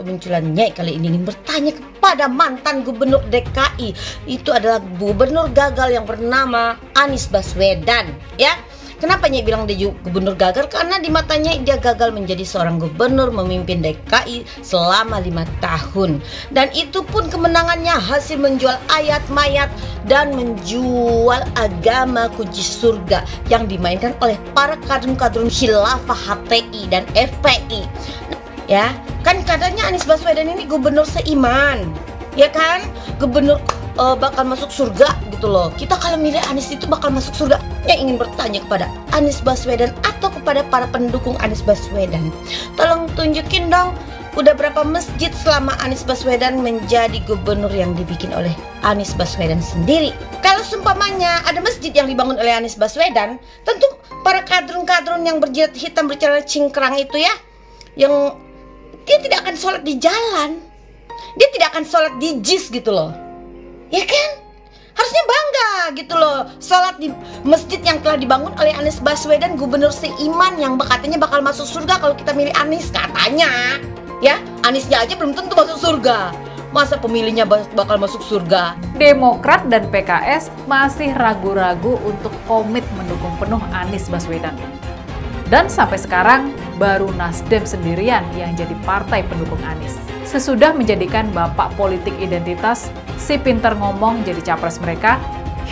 kemunculan Nyai kali ini ingin bertanya kepada mantan gubernur DKI. Itu adalah gubernur gagal yang bernama Anies Baswedan, ya. Kenapa Nyai bilang dia gubernur gagal? Karena di matanya dia gagal menjadi seorang gubernur memimpin DKI selama 5 tahun. Dan itu pun kemenangannya hasil menjual ayat mayat dan menjual agama kunci surga yang dimainkan oleh para kadrun-kadrun khilafah HTI dan FPI. Ya, kan katanya Anies Baswedan ini gubernur seiman, ya kan? Gubernur bakal masuk surga gitu loh. Kita kalau milih Anies itu bakal masuk surga. Yang ingin bertanya kepada Anies Baswedan atau kepada para pendukung Anies Baswedan, tolong tunjukin dong, udah berapa masjid selama Anies Baswedan menjadi gubernur yang dibikin oleh Anies Baswedan sendiri? Kalau seumpamanya ada masjid yang dibangun oleh Anies Baswedan, tentu para kadrun-kadrun yang berjilat hitam bercelana cingkrang itu ya, yang dia tidak akan sholat di jalan, dia tidak akan sholat di JIS gitu loh, ya kan? Harusnya bangga gitu loh, sholat di masjid yang telah dibangun oleh Anies Baswedan, gubernur seiman yang katanya bakal masuk surga kalau kita milih Anies, katanya. Ya, Aniesnya aja belum tentu masuk surga, masa pemilihnya bakal masuk surga? Demokrat dan PKS masih ragu-ragu untuk komit mendukung penuh Anies Baswedan. Dan sampai sekarang baru Nasdem sendirian yang jadi partai pendukung Anies. Sesudah menjadikan bapak politik identitas si pinter ngomong jadi capres mereka,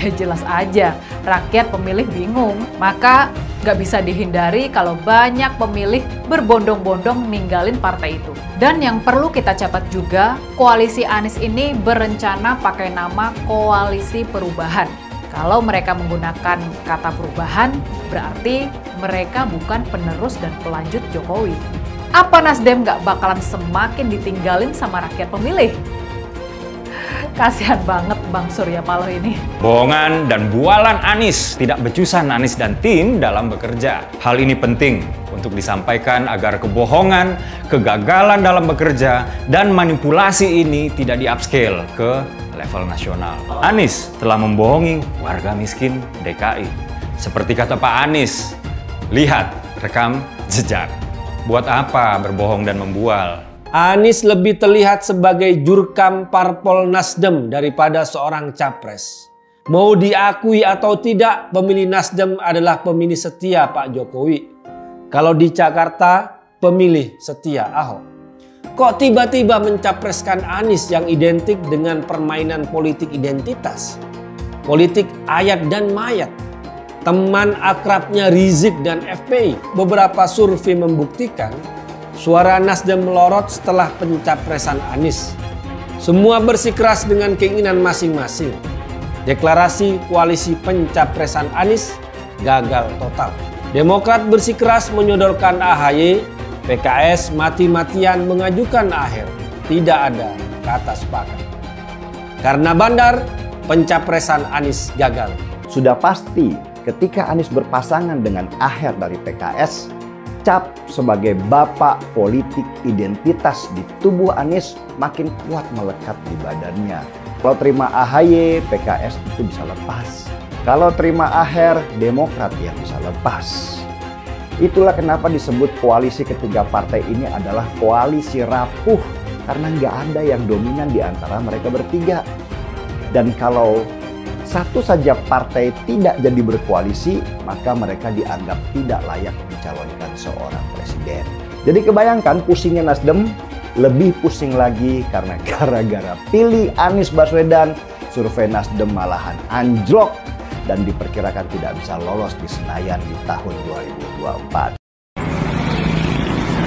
ya jelas aja rakyat pemilih bingung. Maka gak bisa dihindari kalau banyak pemilih berbondong-bondong ninggalin partai itu. Dan yang perlu kita catat juga, koalisi Anies ini berencana pakai nama Koalisi Perubahan. Kalau mereka menggunakan kata perubahan, berarti mereka bukan penerus dan pelanjut Jokowi. Apa Nasdem gak bakalan semakin ditinggalin sama rakyat pemilih? Kasihan banget Bang Surya Paloh ini. Bohongan dan bualan Anies, tidak becusan Anies dan tim dalam bekerja. Hal ini penting untuk disampaikan agar kebohongan, kegagalan dalam bekerja, dan manipulasi ini tidak di-upscale ke level nasional. Anies telah membohongi warga miskin DKI. Seperti kata Pak Anies, lihat rekam jejak. Buat apa berbohong dan membual? Anies lebih terlihat sebagai jurkam parpol Nasdem daripada seorang capres. Mau diakui atau tidak, pemilih Nasdem adalah pemilih setia Pak Jokowi. Kalau di Jakarta, pemilih setia Ahok. Kok tiba-tiba mencapreskan Anies yang identik dengan permainan politik identitas? Politik ayat dan mayat. Teman akrabnya Rizik dan FPI. Beberapa survei membuktikan suara Nasdem melorot setelah pencapresan Anies. Semua bersikeras dengan keinginan masing-masing. Deklarasi koalisi pencapresan Anies gagal total. Demokrat bersikeras menyodorkan AHY, PKS mati-matian mengajukan Aher. Tidak ada kata sepakat. Karena bandar, pencapresan Anies gagal. Sudah pasti ketika Anies berpasangan dengan Aher dari PKS, cap sebagai bapak politik identitas di tubuh Anies makin kuat melekat di badannya. Kalau terima AHY, PKS itu bisa lepas. Kalau terima Aher, Demokrat yang bisa lepas. Itulah kenapa disebut koalisi ketiga partai ini adalah koalisi rapuh. Karena nggak ada yang dominan di antara mereka bertiga. Dan kalau satu saja partai tidak jadi berkoalisi, maka mereka dianggap tidak layak mencalonkan seorang presiden. Jadi kebayangkan pusingnya Nasdem, lebih pusing lagi karena gara-gara pilih Anies Baswedan, survei Nasdem malahan anjlok dan diperkirakan tidak bisa lolos di Senayan di tahun 2024.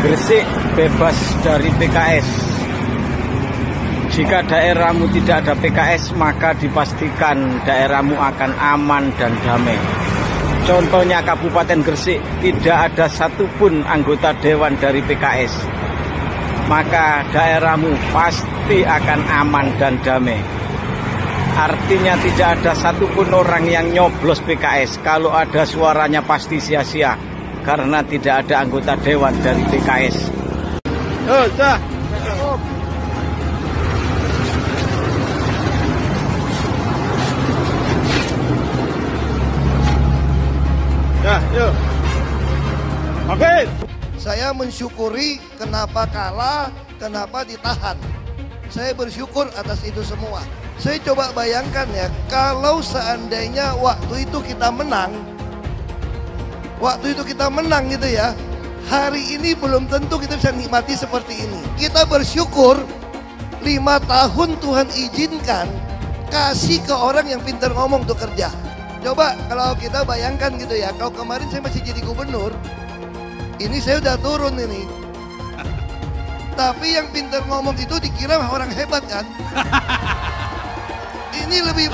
Gresik bebas dari PKS. Jika daerahmu tidak ada PKS, maka dipastikan daerahmu akan aman dan damai. Contohnya Kabupaten Gresik, tidak ada satupun anggota dewan dari PKS. Maka daerahmu pasti akan aman dan damai. Artinya tidak ada satupun orang yang nyoblos PKS. Kalau ada suaranya pasti sia-sia. Karena tidak ada anggota dewan dari PKS. Saya mensyukuri kenapa kalah kenapa ditahan. Saya bersyukur atas itu semua. Saya coba bayangkan ya, kalau seandainya waktu itu kita menang gitu ya, hari ini belum tentu kita bisa nikmati seperti ini. Kita bersyukur 5 tahun Tuhan izinkan kasih ke orang yang pintar ngomong untuk kerja. Coba kalau kita bayangkan gitu ya, kalau kemarin saya masih jadi gubernur, ini saya udah turun ini. Tapi yang pintar ngomong itu dikira orang hebat kan? Ini lebih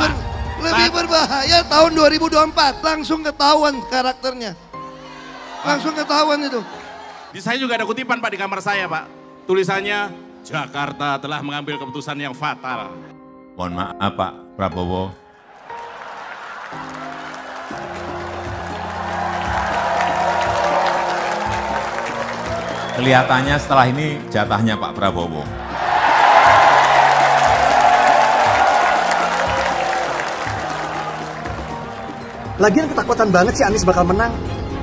berbahaya tahun 2024, langsung ketahuan karakternya. Langsung ketahuan itu. Di saya juga ada kutipan Pak di kamar saya Pak. Tulisannya, Jakarta telah mengambil keputusan yang fatal. Mohon maaf Pak Prabowo. Kelihatannya setelah ini jatahnya Pak Prabowo. Lagian ketakutan banget sih Anies bakal menang.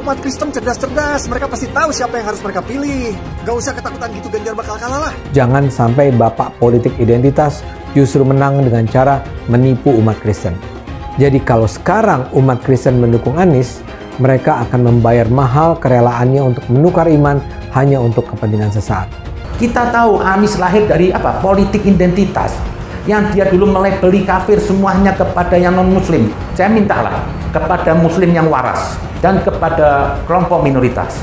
Umat Kristen cerdas-cerdas, mereka pasti tahu siapa yang harus mereka pilih. Gak usah ketakutan gitu, Ganjar bakal kalah lah. Jangan sampai bapak politik identitas justru menang dengan cara menipu umat Kristen. Jadi kalau sekarang umat Kristen mendukung Anies, mereka akan membayar mahal kerelaannya untuk menukar iman hanya untuk kepentingan sesaat. Kita tahu Anies lahir dari apa? Politik identitas. Yang dia dulu melabeli kafir semuanya kepada yang non-muslim. Saya mintalah kepada muslim yang waras dan kepada kelompok minoritas.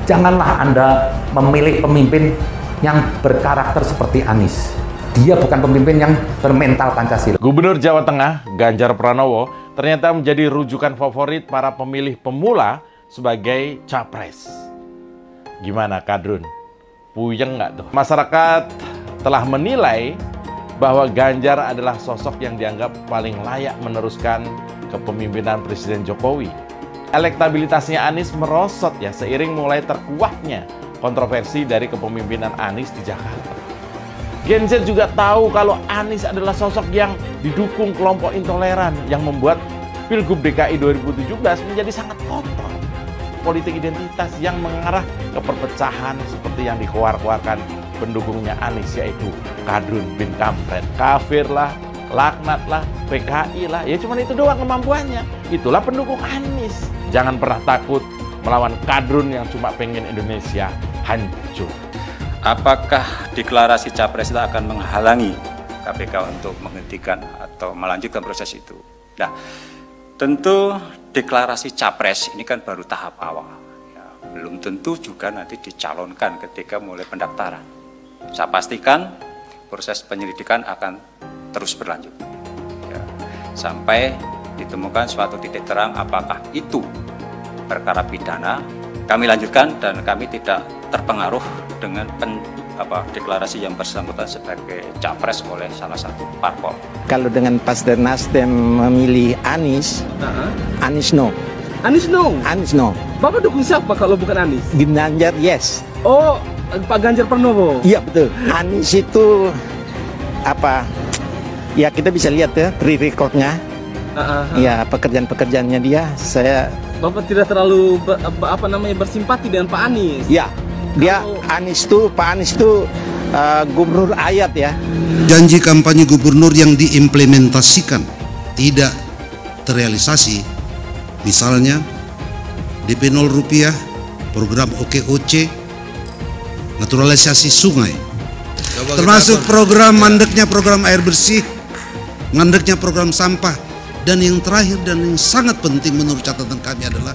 Janganlah Anda memilih pemimpin yang berkarakter seperti Anies. Dia bukan pemimpin yang bermental Pancasila. Gubernur Jawa Tengah, Ganjar Pranowo, ternyata menjadi rujukan favorit para pemilih pemula sebagai capres. Gimana Kadrun? Puyeng nggak tuh? Masyarakat telah menilai bahwa Ganjar adalah sosok yang dianggap paling layak meneruskan kepemimpinan Presiden Jokowi. Elektabilitasnya Anies merosot ya seiring mulai terkuaknya kontroversi dari kepemimpinan Anies di Jakarta. Gen Z juga tahu kalau Anies adalah sosok yang didukung kelompok intoleran yang membuat Pilgub DKI 2017 menjadi sangat kotor. Politik identitas yang mengarah ke perpecahan seperti yang dikeluarkan pendukungnya Anies, yaitu Kadrun bin Kampret. Kafir lah, laknat lah, PKI lah, ya cuma itu doang kemampuannya. Itulah pendukung Anies. Jangan pernah takut melawan Kadrun yang cuma pengen Indonesia hancur. Apakah deklarasi capres itu akan menghalangi KPK untuk menghentikan atau melanjutkan proses itu? Nah, tentu deklarasi capres ini kan baru tahap awal. Ya, belum tentu juga nanti dicalonkan ketika mulai pendaftaran. Saya pastikan proses penyelidikan akan terus berlanjut. Ya, sampai ditemukan suatu titik terang apakah itu perkara pidana, kami lanjutkan dan kami tidak terpengaruh dengan deklarasi yang bersangkutan sebagai capres oleh salah satu parpol. Kalau dengan Partai Nasdem memilih Anies, Anies no. Anies no? Anies no. Bapak dukung siapa kalau bukan Anies? Ganjar yes. Oh, Pak Ganjar Pranowo? Iya betul. Anies itu ya kita bisa lihat ya track record-nya. Ya pekerjaan-pekerjaannya dia, Bapak tidak terlalu bersimpati dengan Pak Anies? Ya. Dia Pak Anies itu gubernur ayat ya. Janji kampanye gubernur yang diimplementasikan tidak terrealisasi, misalnya DP 0 rupiah, program OKOC, naturalisasi sungai, termasuk program mandeknya program air bersih, mandeknya program sampah, dan yang terakhir dan yang sangat penting menurut catatan kami adalah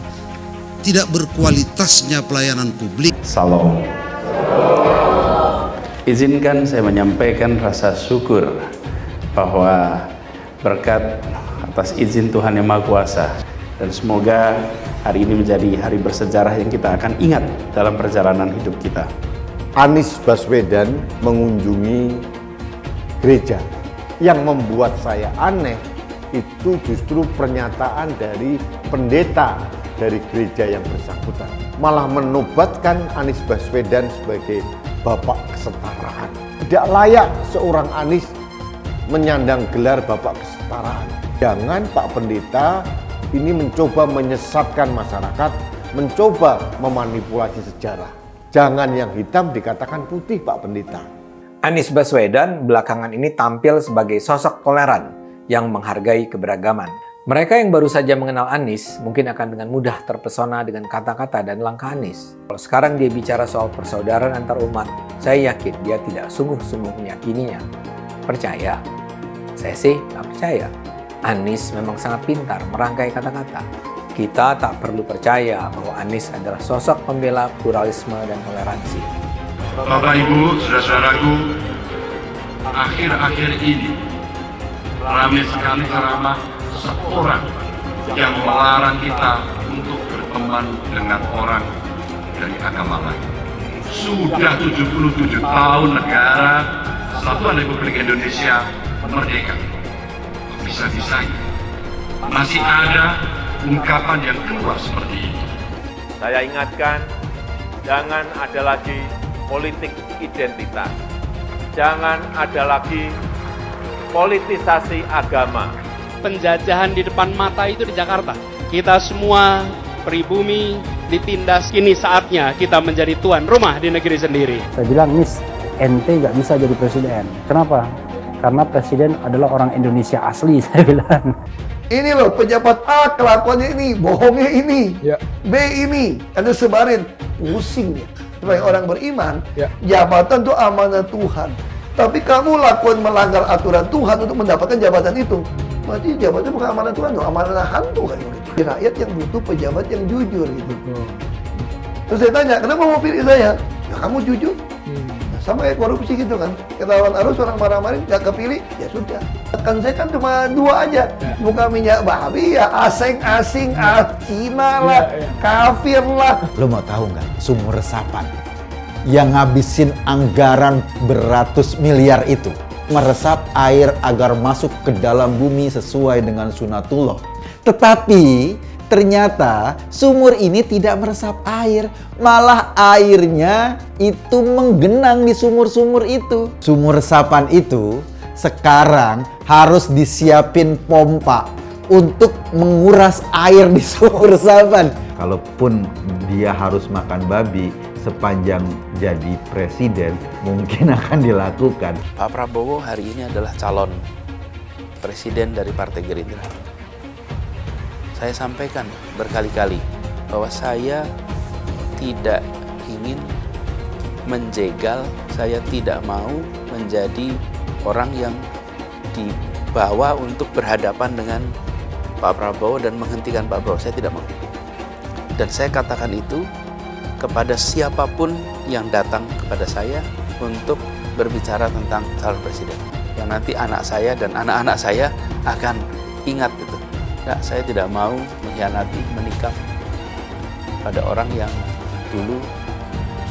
tidak berkualitasnya pelayanan publik. Salam. Izinkan saya menyampaikan rasa syukur bahwa berkat atas izin Tuhan Yang Maha Kuasa, dan semoga hari ini menjadi hari bersejarah yang kita akan ingat dalam perjalanan hidup kita. Anies Baswedan mengunjungi gereja. Yang membuat saya aneh itu justru pernyataan dari pendeta dari gereja yang bersangkutan, malah menobatkan Anies Baswedan sebagai bapak kesetaraan. Tidak layak seorang Anies menyandang gelar bapak kesetaraan. Jangan Pak Pendeta ini mencoba menyesatkan masyarakat, mencoba memanipulasi sejarah. Jangan yang hitam dikatakan putih Pak Pendeta. Anies Baswedan belakangan ini tampil sebagai sosok toleran yang menghargai keberagaman. Mereka yang baru saja mengenal Anies mungkin akan dengan mudah terpesona dengan kata-kata dan langkah Anies. Kalau sekarang dia bicara soal persaudaraan antar umat, saya yakin dia tidak sungguh-sungguh meyakininya. Percaya? Saya sih nggak percaya. Anies memang sangat pintar merangkai kata-kata. Kita tak perlu percaya bahwa Anies adalah sosok pembela pluralisme dan toleransi. Bapak Ibu, saudara-saudaraku, akhir-akhir ini ramai sekali ceramah seorang yang melarang kita untuk berteman dengan orang dari agama lain. Sudah 77 tahun negara Kesatuan Republik Indonesia merdeka. Bisa-bisanya masih ada ungkapan yang keluar seperti itu. Saya ingatkan, jangan ada lagi politik identitas. Jangan ada lagi politisasi agama. Penjajahan di depan mata itu di Jakarta. Kita semua pribumi ditindas. Kini saatnya kita menjadi tuan rumah di negeri sendiri. Saya bilang, Nis, ente nggak bisa jadi presiden. Kenapa? Karena presiden adalah orang Indonesia asli, saya bilang. Ini loh pejabat A kelakuannya ini, bohongnya ini, B ini, ada sebarin, pusing ya. Sebagai orang beriman, jabatan itu amanah Tuhan. Tapi kamu lakukan melanggar aturan Tuhan untuk mendapatkan jabatan itu. Berarti jabatan bukan amanah Tuhan, amanah hantu kan gitu. Rakyat yang butuh pejabat yang jujur gitu. Terus saya tanya, kenapa mau pilih saya? Ya kamu jujur. Nah, sama kayak korupsi gitu kan. Ketahuan arus orang marah-marahin, gak kepilih, ya sudah. Kan saya kan cuma 2 aja. Bukan minyak babi ya, asing-asing, Cina lah, kafir lah. Lo mau tahu nggak sumur resapan yang ngabisin anggaran beratus miliar itu meresap air agar masuk ke dalam bumi sesuai dengan sunatullah. Tetapi ternyata sumur ini tidak meresap air, malah airnya itu menggenang di sumur-sumur itu. Sumur resapan itu sekarang harus disiapin pompa untuk menguras air di sumur resapan. Kalaupun dia harus makan babi sepanjang jadi presiden, mungkin akan dilakukan. Pak Prabowo hari ini adalah calon presiden dari Partai Gerindra. Saya sampaikan berkali-kali bahwa saya tidak ingin menjegal, saya tidak mau menjadi orang yang dibawa untuk berhadapan dengan Pak Prabowo dan menghentikan Pak Prabowo. Saya tidak mau. Dan saya katakan itu kepada siapapun yang datang kepada saya untuk berbicara tentang calon presiden. Yang nanti anak saya dan anak-anak saya akan ingat itu. Nah, saya tidak mau mengkhianati, menikam pada orang yang dulu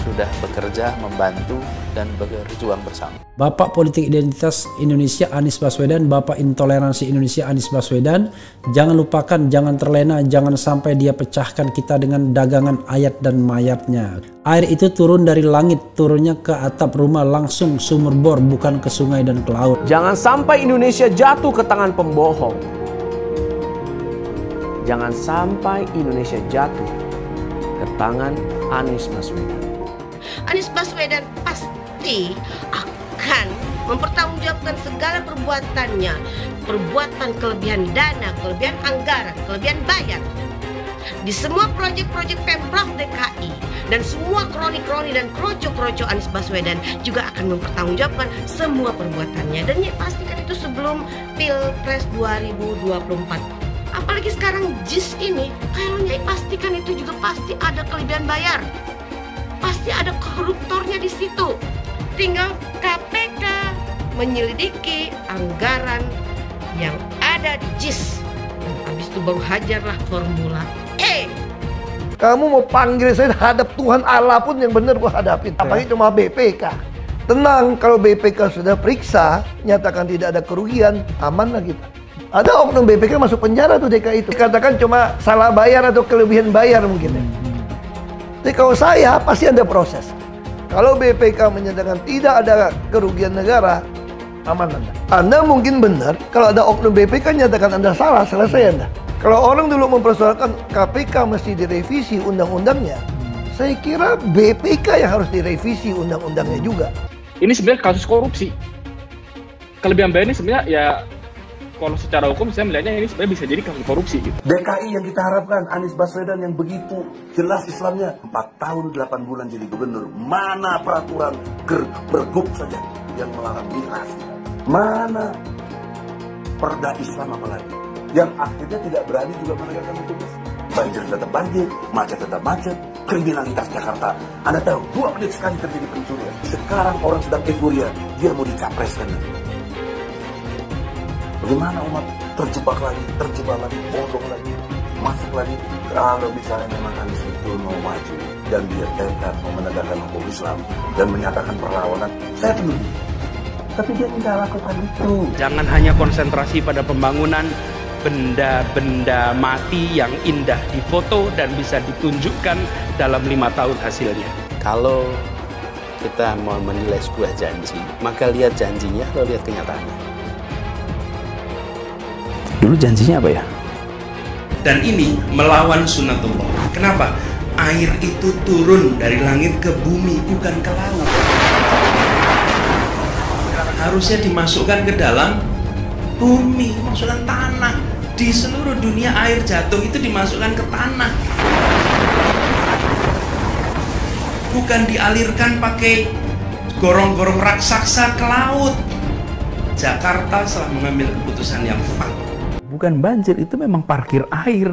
sudah bekerja, membantu, dan berjuang bersama. Bapak Politik Identitas Indonesia Anies Baswedan, Bapak Intoleransi Indonesia Anies Baswedan, jangan lupakan, jangan terlena, jangan sampai dia pecahkan kita dengan dagangan ayat dan mayatnya. Air itu turun dari langit, turunnya ke atap rumah langsung sumur bor, bukan ke sungai dan ke laut. Jangan sampai Indonesia jatuh ke tangan pembohong. Jangan sampai Indonesia jatuh ke tangan Anies Baswedan. Anies Baswedan pasti akan mempertanggungjawabkan segala perbuatannya, perbuatan kelebihan dana, kelebihan anggaran, kelebihan bayar di semua proyek-proyek Pemprov DKI dan semua kroni-kroni dan kroco-kroco Anies Baswedan juga akan mempertanggungjawabkan semua perbuatannya, dan ya pastikan itu sebelum Pilpres 2024. Apalagi sekarang JIS ini, kayaknya pastikan itu juga pasti ada kelebihan bayar. Pasti ada koruptornya di situ. Tinggal KPK menyelidiki anggaran yang ada di JIS. Dan habis itu baru hajarlah Formula E. Kamu mau panggil saya hadap Tuhan Allah pun yang benar gua hadapin. Apalagi cuma BPK. Tenang, kalau BPK sudah periksa, nyatakan tidak ada kerugian, aman lah kita. Ada oknum BPK masuk penjara tuh DKI itu. Dikatakan cuma salah bayar atau kelebihan bayar mungkin ya. Jadi kalau saya pasti ada proses. Kalau BPK menyatakan tidak ada kerugian negara, aman Anda. Anda mungkin benar, kalau ada oknum BPK nyatakan Anda salah, selesai Anda. Kalau orang dulu mempersoalkan KPK mesti direvisi undang-undangnya, saya kira BPK yang harus direvisi undang-undangnya juga. Ini sebenarnya kasus korupsi. Kelebihan Bayan ini sebenarnya ya kalau secara hukum saya melihatnya ini sebenarnya bisa jadi kasus korupsi gitu. DKI yang kita harapkan, Anies Baswedan yang begitu jelas Islamnya, 4 tahun 8 bulan jadi gubernur. Mana peraturan pergub saja yang melarang migrasi? Mana perda Islam apalagi? Yang akhirnya tidak berani juga menegakkan hukum Islam. Banjir tetap banjir, macet tetap macet, kriminalitas Jakarta. Anda tahu, 2 menit sekali terjadi pencurian. Sekarang orang sedang euforia, dia mau dicapreskan. Bagaimana umat terjebak lagi, bodoh lagi, masuk lagi. Kalau misalnya memang Anies itu mau maju dan dia tekad mau menegakkan hukum Islam dan menyatakan perlawanan, saya peduli. Tapi dia tidak lakukan itu. Jangan hanya konsentrasi pada pembangunan benda-benda mati yang indah difoto dan bisa ditunjukkan dalam 5 tahun hasilnya. Kalau kita mau menilai sebuah janji, maka lihat janjinya atau lihat kenyataannya. Dulu janjinya apa ya? Dan ini melawan sunatullah. Kenapa? Air itu turun dari langit ke bumi, bukan ke laut. Harusnya dimasukkan ke dalam bumi, masukkan tanah. Di seluruh dunia air jatuh itu dimasukkan ke tanah. Bukan dialirkan pakai gorong-gorong raksasa ke laut. Jakarta telah mengambil keputusan yang tepat. Bukan banjir, itu memang parkir air.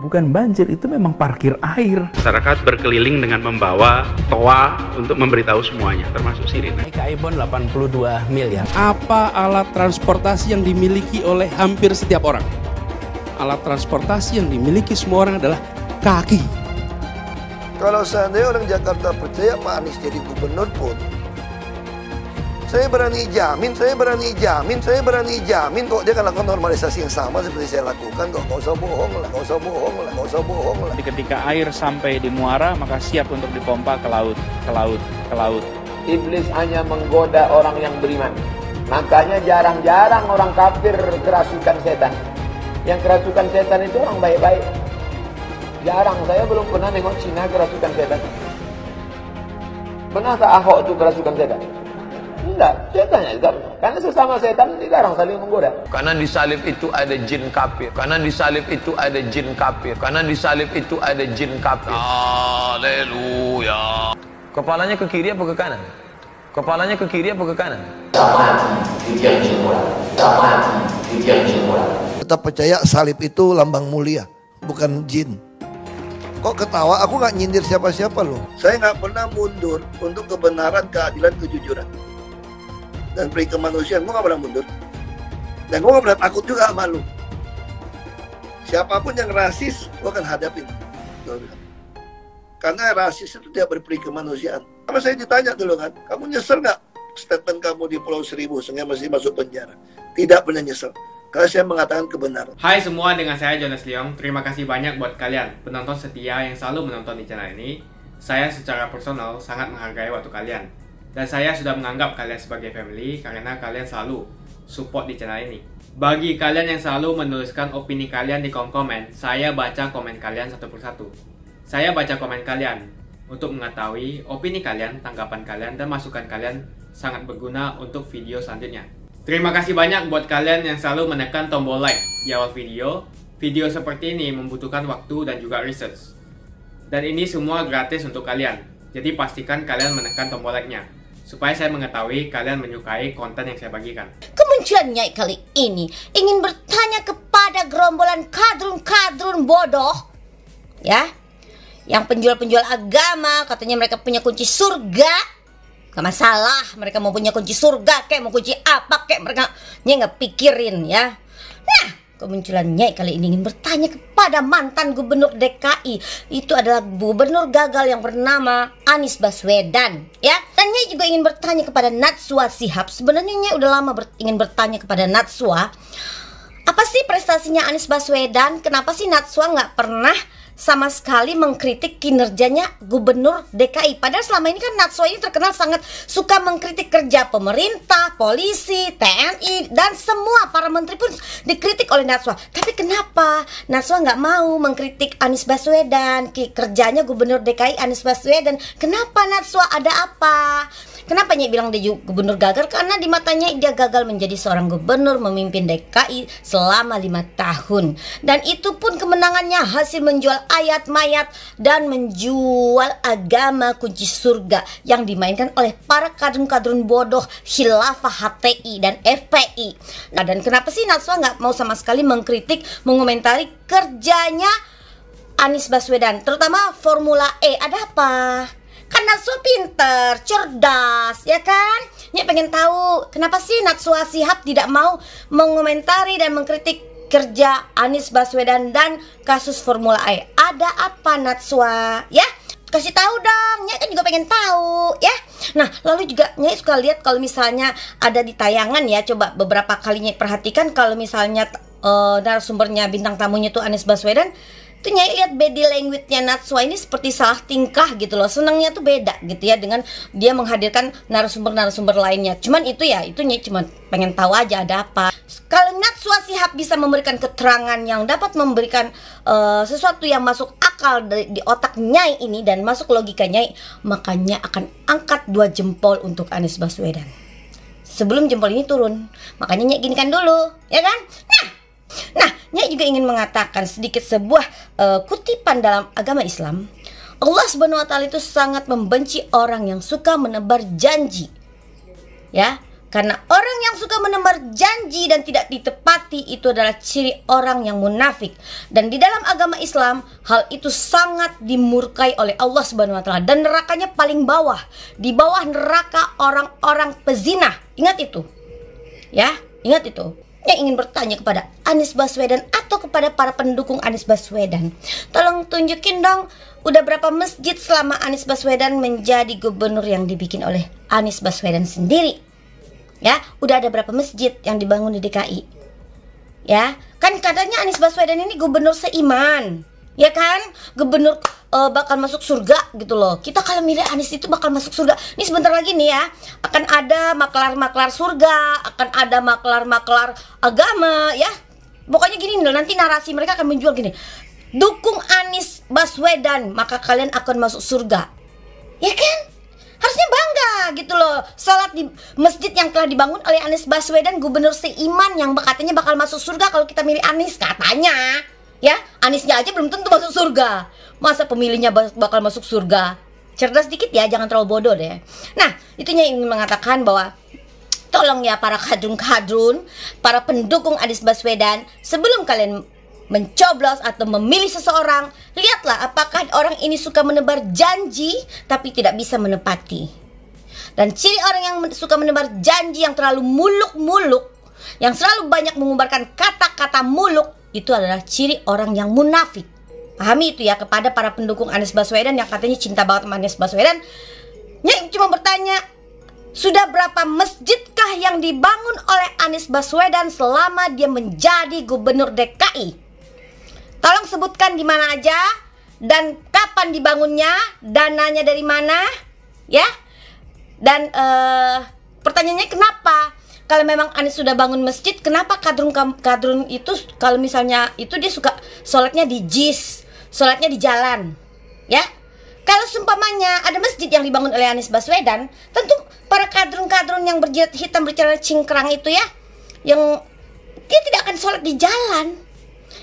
Bukan banjir, itu memang parkir air. Masyarakat berkeliling dengan membawa toa untuk memberitahu semuanya, termasuk sirine. DKI Bond 82 miliar. Apa alat transportasi yang dimiliki oleh hampir setiap orang? Alat transportasi yang dimiliki semua orang adalah kaki. Kalau seandainya orang Jakarta percaya Pak Anies jadi gubernur pun, saya berani jamin kok dia akan lakukan normalisasi yang sama seperti saya lakukan kok. Gak usah bohong lah. Ketika air sampai di muara, maka siap untuk dipompa ke laut. Iblis hanya menggoda orang yang beriman. Makanya jarang-jarang orang kafir kerasukan setan. Yang kerasukan setan itu orang baik-baik. Jarang, saya belum pernah nengok Cina kerasukan setan. Pernah tak Ahok itu kerasukan setan? Enggak, setannya juga. Karena sesama setan dilarang saling menggoda. Karena di salib itu ada jin kafir. Haleluya. Kepalanya ke kiri apa ke kanan? Tetap percaya salib itu lambang mulia, bukan jin. Kok ketawa? Aku nggak nyindir siapa-siapa loh. Saya nggak pernah mundur untuk kebenaran, keadilan, kejujuran dan peri kemanusiaan. Gue nggak pernah mundur. Dan gue nggak pernah takut juga sama lu. Siapapun yang rasis, gue akan hadapin. Karena rasis itu tidak berperi kemanusiaan. Sama saya ditanya dulu kan, kamu nyesel nggak statement kamu di Pulau Seribu sehingga masih masuk penjara? Tidak pernah nyesel. Karena saya mengatakan kebenaran. Hai semua, dengan saya Jonas Leong. Terima kasih banyak buat kalian, penonton setia yang selalu menonton di channel ini. Saya secara personal sangat menghargai waktu kalian. Dan saya sudah menganggap kalian sebagai family karena kalian selalu support di channel ini. Bagi kalian yang selalu menuliskan opini kalian di kolom komen, saya baca komen kalian satu persatu. Saya baca komen kalian untuk mengetahui opini kalian, tanggapan kalian, dan masukan kalian sangat berguna untuk video selanjutnya. Terima kasih banyak buat kalian yang selalu menekan tombol like di awal video. Video seperti ini membutuhkan waktu dan juga research. Dan ini semua gratis untuk kalian. Jadi pastikan kalian menekan tombol like-nya supaya saya mengetahui kalian menyukai konten yang saya bagikan. Kemunculan Nyai kali ini ingin bertanya kepada gerombolan kadrun-kadrun bodoh, ya, yang penjual-penjual agama, katanya mereka punya kunci surga. Gak masalah, mereka mau punya kunci surga, kayak mau kunci apa, kayak mereka nggak pikirin, ya. Nah, kemunculan Nyai kali ini ingin bertanya kepada mantan gubernur DKI. Itu adalah gubernur gagal yang bernama Anies Baswedan, ya. Dan Nyai juga ingin bertanya kepada Natswa Shihab. Sebenarnya Nyai udah lama ingin bertanya kepada Natswa, apa sih prestasinya Anies Baswedan? Kenapa sih Natswa nggak pernah sama sekali mengkritik kinerjanya gubernur DKI? Padahal selama ini kan Natswa ini terkenal sangat suka mengkritik kerja pemerintah, polisi, TNI, dan semua para menteri pun dikritik oleh Natswa. Tapi kenapa Natswa nggak mau mengkritik Anies Baswedan, kerjanya gubernur DKI Anies Baswedan? Kenapa Natswa, ada apa? Kenapa Nyai bilang dia gubernur gagal? Karena di matanya dia gagal menjadi seorang gubernur memimpin DKI selama 5 tahun. Dan itu pun kemenangannya hasil menjual ayat mayat dan menjual agama kunci surga yang dimainkan oleh para kadrun-kadrun bodoh Khilafah HTI dan FPI. Nah, dan kenapa sih Natswa nggak mau sama sekali mengkritik, mengomentari kerjanya Anies Baswedan, terutama Formula E? Ada apa? Kan Natswa pinter, cerdas, ya kan? Nyai pengen tahu kenapa sih Natswa Shihab tidak mau mengomentari dan mengkritik kerja Anies Baswedan dan kasus Formula E. Ada apa Natswa? Ya, kasih tahu dong. Nyai kan juga pengen tahu, ya. Nah, lalu juga Nyai suka lihat kalau misalnya ada di tayangan ya, coba beberapa kali Nyai perhatikan kalau misalnya narasumbernya, bintang tamunya tuh Anies Baswedan, tuh Nyai lihat body language-nya Natswa ini seperti salah tingkah gitu loh. Senangnya tuh beda gitu ya dengan dia menghadirkan narasumber-narasumber lainnya. Cuman itu ya, itu Nyai cuma pengen tahu aja ada apa. Kalau Natswa Shihab bisa memberikan keterangan yang dapat memberikan sesuatu yang masuk akal di otak Nyai ini dan masuk logika Nyai, makanya akan angkat 2 jempol untuk Anies Baswedan. Sebelum jempol ini turun, makanya Nyai ginikan dulu, ya kan? Nah, Nyai juga ingin mengatakan sedikit sebuah kutipan dalam agama Islam. Allah Subhanahu wa Ta'ala itu sangat membenci orang yang suka menebar janji. Ya, karena orang yang suka menebar janji dan tidak ditepati itu adalah ciri orang yang munafik. Dan di dalam agama Islam, hal itu sangat dimurkai oleh Allah Subhanahu wa Ta'ala. Dan nerakanya paling bawah, di bawah neraka orang-orang pezina. Ingat itu. Ya, ingat itu. Yang ingin bertanya kepada Anies Baswedan atau kepada para pendukung Anies Baswedan, tolong tunjukin dong, udah berapa masjid selama Anies Baswedan menjadi gubernur yang dibikin oleh Anies Baswedan sendiri? Ya, udah ada berapa masjid yang dibangun di DKI? Ya, kan katanya Anies Baswedan ini gubernur seiman, ya kan? Gubernur bakal masuk surga gitu loh. Kita kalau milih Anies itu bakal masuk surga. Ini sebentar lagi nih ya, akan ada maklar-maklar surga, akan ada maklar-maklar agama ya. Pokoknya gini loh, nanti narasi mereka akan menjual gini. Dukung Anies Baswedan, maka kalian akan masuk surga. Ya kan? Harusnya bangga gitu loh. Salat di masjid yang telah dibangun oleh Anies Baswedan, gubernur seiman yang katanya bakal masuk surga kalau kita milih Anies, katanya. Ya, Aniesnya aja belum tentu masuk surga. Masa pemilihnya bakal masuk surga? Cerdas dikit ya, jangan terlalu bodoh deh. Nah, itunya ingin mengatakan bahwa tolong ya para kadrun-kadrun, para pendukung Anies Baswedan, sebelum kalian mencoblos atau memilih seseorang, lihatlah apakah orang ini suka menebar janji tapi tidak bisa menepati. Dan ciri orang yang suka menebar janji yang terlalu muluk-muluk, yang selalu banyak mengubarkan kata-kata muluk, itu adalah ciri orang yang munafik. Pahami itu ya kepada para pendukung Anies Baswedan yang katanya cinta banget sama Anies Baswedan. Nyai cuma bertanya, sudah berapa masjidkah yang dibangun oleh Anies Baswedan selama dia menjadi gubernur DKI? Tolong sebutkan di mana aja dan kapan dibangunnya, dananya dari mana, ya? Dan pertanyaannya kenapa? Kalau memang Anies sudah bangun masjid, kenapa kadrun itu kalau misalnya itu dia suka sholatnya di JIS, sholatnya di jalan, ya? Kalau seumpamanya ada masjid yang dibangun oleh Anies Baswedan, tentu para kadrun-kadrun yang berjilat hitam bercelana cingkrang itu ya, yang dia tidak akan sholat di jalan,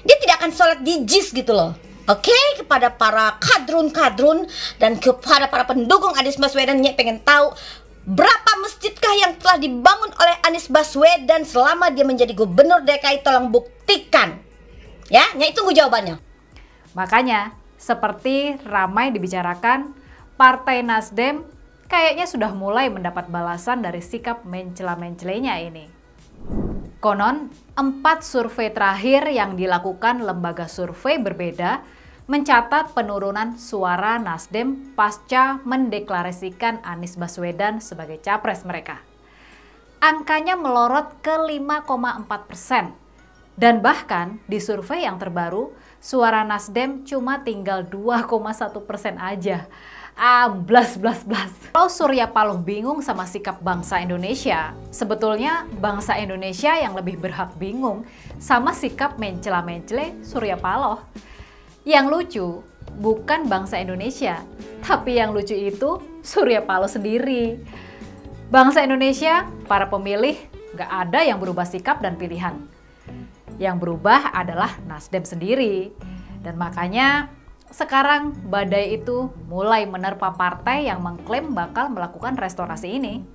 dia tidak akan sholat di JIS gitu loh. Oke, kepada para kadrun-kadrun dan kepada para pendukung Anies Baswedan, Nyai pengen tahu berapa masjidkah yang telah dibangun oleh Anies Baswedan selama dia menjadi gubernur DKI? Tolong buktikan. Ya, Nyai tunggu jawabannya. Makanya, seperti ramai dibicarakan, Partai Nasdem kayaknya sudah mulai mendapat balasan dari sikap mencela-mencelenya ini. Konon, 4 survei terakhir yang dilakukan lembaga survei berbeda mencatat penurunan suara Nasdem pasca mendeklarasikan Anies Baswedan sebagai capres mereka. Angkanya melorot ke 5,4%. Dan bahkan di survei yang terbaru, suara Nasdem cuma tinggal 2,1% aja. Blas. Kalau Surya Paloh bingung sama sikap bangsa Indonesia, sebetulnya bangsa Indonesia yang lebih berhak bingung sama sikap mencela-mencele Surya Paloh. Yang lucu bukan bangsa Indonesia, tapi yang lucu itu Surya Paloh sendiri. Bangsa Indonesia, para pemilih, nggak ada yang berubah sikap dan pilihan. Yang berubah adalah Nasdem sendiri. Dan makanya sekarang badai itu mulai menerpa partai yang mengklaim bakal melakukan restorasi ini.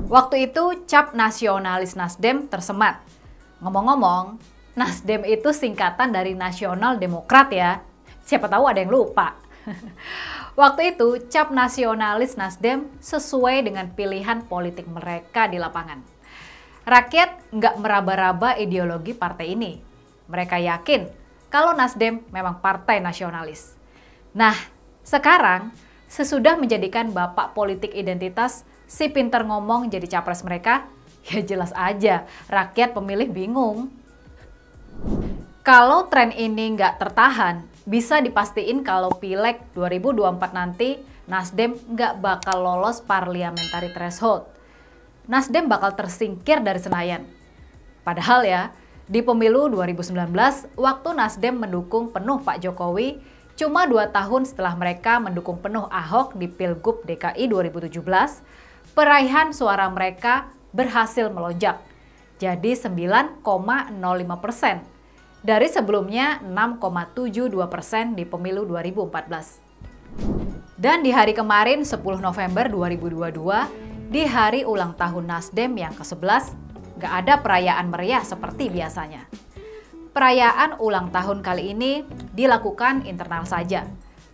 Waktu itu cap nasionalis Nasdem tersemat. Ngomong-ngomong, Nasdem itu singkatan dari Nasional Demokrat ya. Siapa tahu ada yang lupa. Waktu itu cap nasionalis Nasdem sesuai dengan pilihan politik mereka di lapangan. Rakyat nggak meraba-raba ideologi partai ini. Mereka yakin kalau Nasdem memang partai nasionalis. Nah, sekarang sesudah menjadikan bapak politik identitas si pinter ngomong jadi capres mereka, ya jelas aja rakyat pemilih bingung. Kalau tren ini nggak tertahan, bisa dipastiin kalau Pileg 2024 nanti Nasdem nggak bakal lolos parliamentary threshold. Nasdem bakal tersingkir dari Senayan. Padahal ya, di pemilu 2019, waktu Nasdem mendukung penuh Pak Jokowi, cuma 2 tahun setelah mereka mendukung penuh Ahok di Pilgub DKI 2017, peraihan suara mereka berhasil melonjak, jadi 9,05%. Dari sebelumnya 6,72% di pemilu 2014. Dan di hari kemarin 10 November 2022, di hari ulang tahun Nasdem yang ke-11, gak ada perayaan meriah seperti biasanya. Perayaan ulang tahun kali ini dilakukan internal saja,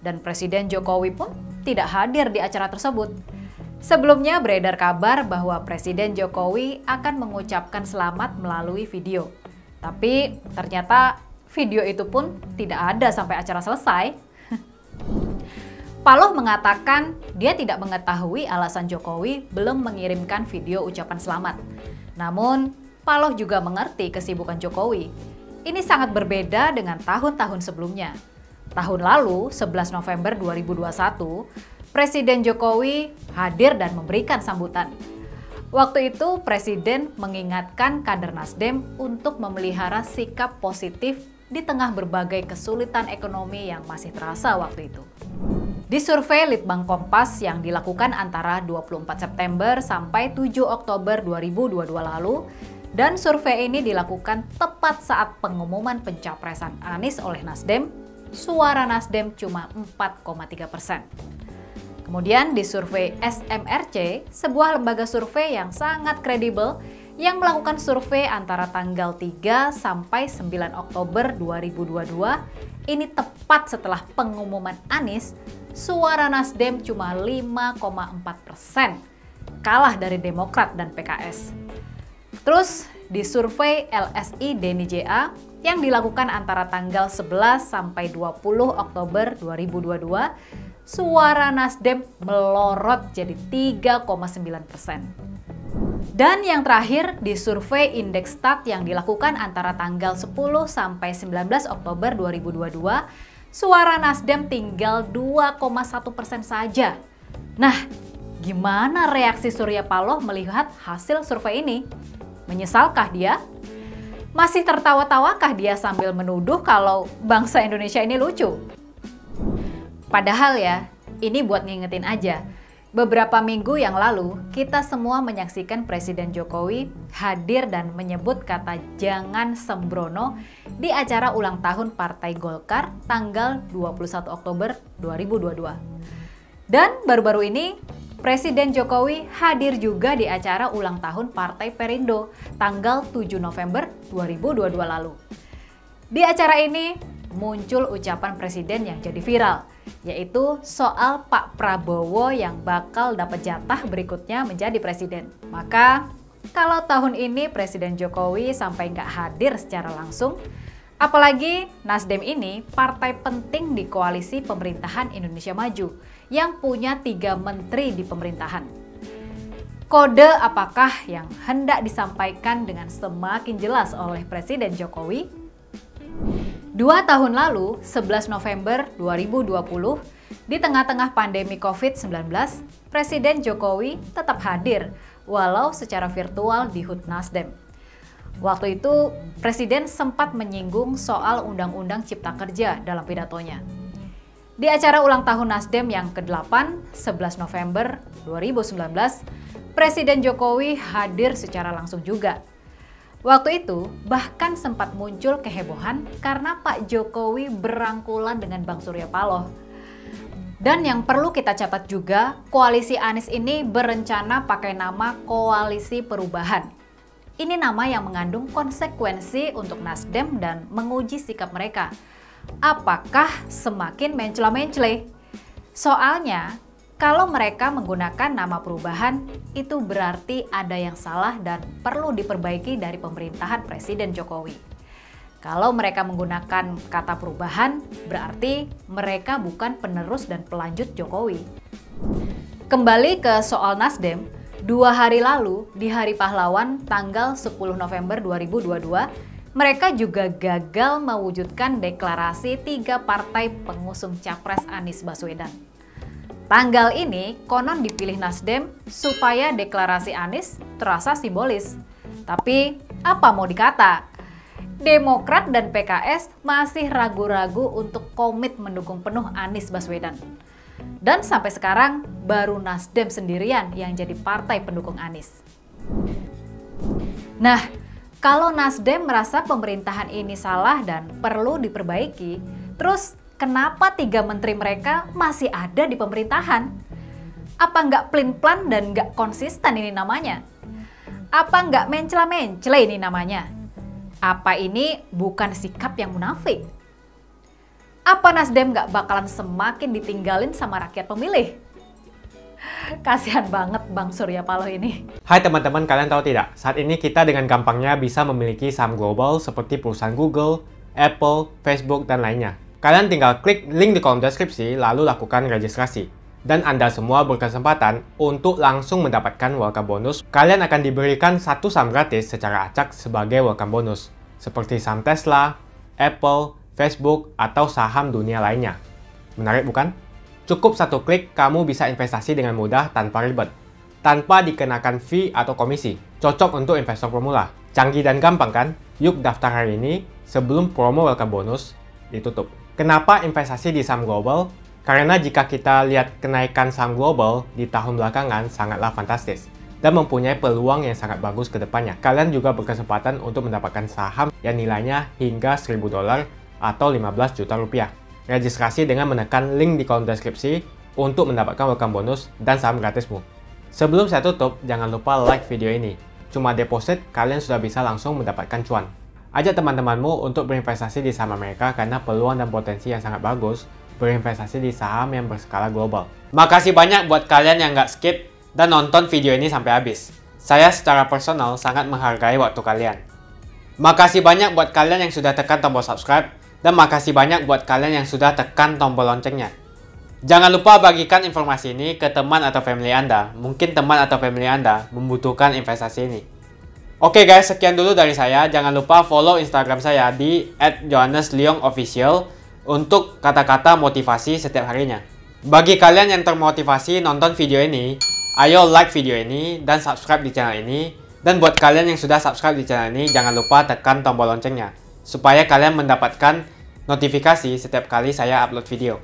dan Presiden Jokowi pun tidak hadir di acara tersebut. Sebelumnya beredar kabar bahwa Presiden Jokowi akan mengucapkan selamat melalui video. Tapi ternyata video itu pun tidak ada sampai acara selesai. Paloh mengatakan dia tidak mengetahui alasan Jokowi belum mengirimkan video ucapan selamat. Namun, Paloh juga mengerti kesibukan Jokowi. Ini sangat berbeda dengan tahun-tahun sebelumnya. Tahun lalu, 11 November 2021, Presiden Jokowi hadir dan memberikan sambutan. Waktu itu Presiden mengingatkan kader Nasdem untuk memelihara sikap positif di tengah berbagai kesulitan ekonomi yang masih terasa waktu itu. Di survei Litbang Kompas yang dilakukan antara 24 September sampai 7 Oktober 2022 lalu, dan survei ini dilakukan tepat saat pengumuman pencapresan Anies oleh Nasdem, suara Nasdem cuma 4,3%. Kemudian di survei SMRC, sebuah lembaga survei yang sangat kredibel yang melakukan survei antara tanggal 3 sampai 9 Oktober 2022, ini tepat setelah pengumuman Anies, suara Nasdem cuma 5,4%, kalah dari Demokrat dan PKS. Terus di survei LSI Denny JA yang dilakukan antara tanggal 11 sampai 20 Oktober 2022, suara Nasdem melorot jadi 3,9%. Dan yang terakhir di survei Indeks Stat yang dilakukan antara tanggal 10 sampai 19 Oktober 2022, suara Nasdem tinggal 2,1% saja. Nah, gimana reaksi Surya Paloh melihat hasil survei ini? Menyesalkah dia? Masih tertawa-tawakah dia sambil menuduh kalau bangsa Indonesia ini lucu? Padahal ya, ini buat ngingetin aja. Beberapa minggu yang lalu, kita semua menyaksikan Presiden Jokowi hadir dan menyebut kata jangan sembrono di acara ulang tahun Partai Golkar tanggal 21 Oktober 2022. Dan baru-baru ini, Presiden Jokowi hadir juga di acara ulang tahun Partai Perindo tanggal 7 November 2022 lalu. Di acara ini, muncul ucapan Presiden yang jadi viral, yaitu soal Pak Prabowo yang bakal dapat jatah berikutnya menjadi presiden. Maka, kalau tahun ini Presiden Jokowi sampai nggak hadir secara langsung, apalagi Nasdem ini partai penting di koalisi pemerintahan Indonesia Maju yang punya 3 menteri di pemerintahan. Kode apakah yang hendak disampaikan dengan semakin jelas oleh Presiden Jokowi? 2 tahun lalu, 11 November 2020, di tengah-tengah pandemi COVID-19, Presiden Jokowi tetap hadir, walau secara virtual di HUT Nasdem. Waktu itu, Presiden sempat menyinggung soal Undang-Undang Cipta Kerja dalam pidatonya. Di acara ulang tahun Nasdem yang ke-8, 11 November 2019, Presiden Jokowi hadir secara langsung juga. Waktu itu, bahkan sempat muncul kehebohan karena Pak Jokowi berangkulan dengan Bang Surya Paloh. Dan yang perlu kita catat juga, koalisi Anies ini berencana pakai nama Koalisi Perubahan. Ini nama yang mengandung konsekuensi untuk Nasdem dan menguji sikap mereka. Apakah semakin mencela-mencele? Soalnya, kalau mereka menggunakan nama perubahan, itu berarti ada yang salah dan perlu diperbaiki dari pemerintahan Presiden Jokowi. Kalau mereka menggunakan kata perubahan, berarti mereka bukan penerus dan pelanjut Jokowi. Kembali ke soal Nasdem, 2 hari lalu, di Hari Pahlawan tanggal 10 November 2022, mereka juga gagal mewujudkan deklarasi 3 partai pengusung Capres Anies Baswedan. Tanggal ini konon dipilih Nasdem supaya deklarasi Anies terasa simbolis. Tapi apa mau dikata? Demokrat dan PKS masih ragu-ragu untuk komit mendukung penuh Anies Baswedan. Dan sampai sekarang baru Nasdem sendirian yang jadi partai pendukung Anies. Nah, kalau Nasdem merasa pemerintahan ini salah dan perlu diperbaiki, terus kenapa 3 menteri mereka masih ada di pemerintahan? Apa nggak plin-plan dan nggak konsisten ini namanya? Apa nggak mencela-mencela ini namanya? Apa ini bukan sikap yang munafik? Apa Nasdem nggak bakalan semakin ditinggalin sama rakyat pemilih? Kasihan banget Bang Surya Paloh ini. Hai teman-teman, kalian tahu tidak? Saat ini kita dengan gampangnya bisa memiliki saham global seperti perusahaan Google, Apple, Facebook, dan lainnya. Kalian tinggal klik link di kolom deskripsi lalu lakukan registrasi. Dan Anda semua berkesempatan untuk langsung mendapatkan welcome bonus. Kalian akan diberikan 1 saham gratis secara acak sebagai welcome bonus. Seperti saham Tesla, Apple, Facebook, atau saham dunia lainnya. Menarik bukan? Cukup 1 klik, kamu bisa investasi dengan mudah tanpa ribet. Tanpa dikenakan fee atau komisi. Cocok untuk investor pemula. Canggih dan gampang kan? Yuk daftar hari ini sebelum promo welcome bonus ditutup. Kenapa investasi di saham global? Karena jika kita lihat kenaikan saham global di tahun belakangan sangatlah fantastis. Dan mempunyai peluang yang sangat bagus ke depannya. Kalian juga berkesempatan untuk mendapatkan saham yang nilainya hingga $1.000 atau 15 juta rupiah. Registrasi dengan menekan link di kolom deskripsi untuk mendapatkan welcome bonus dan saham gratismu. Sebelum saya tutup, jangan lupa like video ini. Cuma deposit, kalian sudah bisa langsung mendapatkan cuan. Ajak teman-temanmu untuk berinvestasi di saham Amerika karena peluang dan potensi yang sangat bagus berinvestasi di saham yang berskala global. Makasih banyak buat kalian yang nggak skip dan nonton video ini sampai habis. Saya secara personal sangat menghargai waktu kalian. Makasih banyak buat kalian yang sudah tekan tombol subscribe. Dan makasih banyak buat kalian yang sudah tekan tombol loncengnya. Jangan lupa bagikan informasi ini ke teman atau family Anda. Mungkin teman atau family Anda membutuhkan investasi ini. Oke guys, sekian dulu dari saya. Jangan lupa follow Instagram saya di @johannesleongofficial untuk kata-kata motivasi setiap harinya. Bagi kalian yang termotivasi nonton video ini, ayo like video ini dan subscribe di channel ini. Dan buat kalian yang sudah subscribe di channel ini, jangan lupa tekan tombol loncengnya supaya kalian mendapatkan notifikasi setiap kali saya upload video.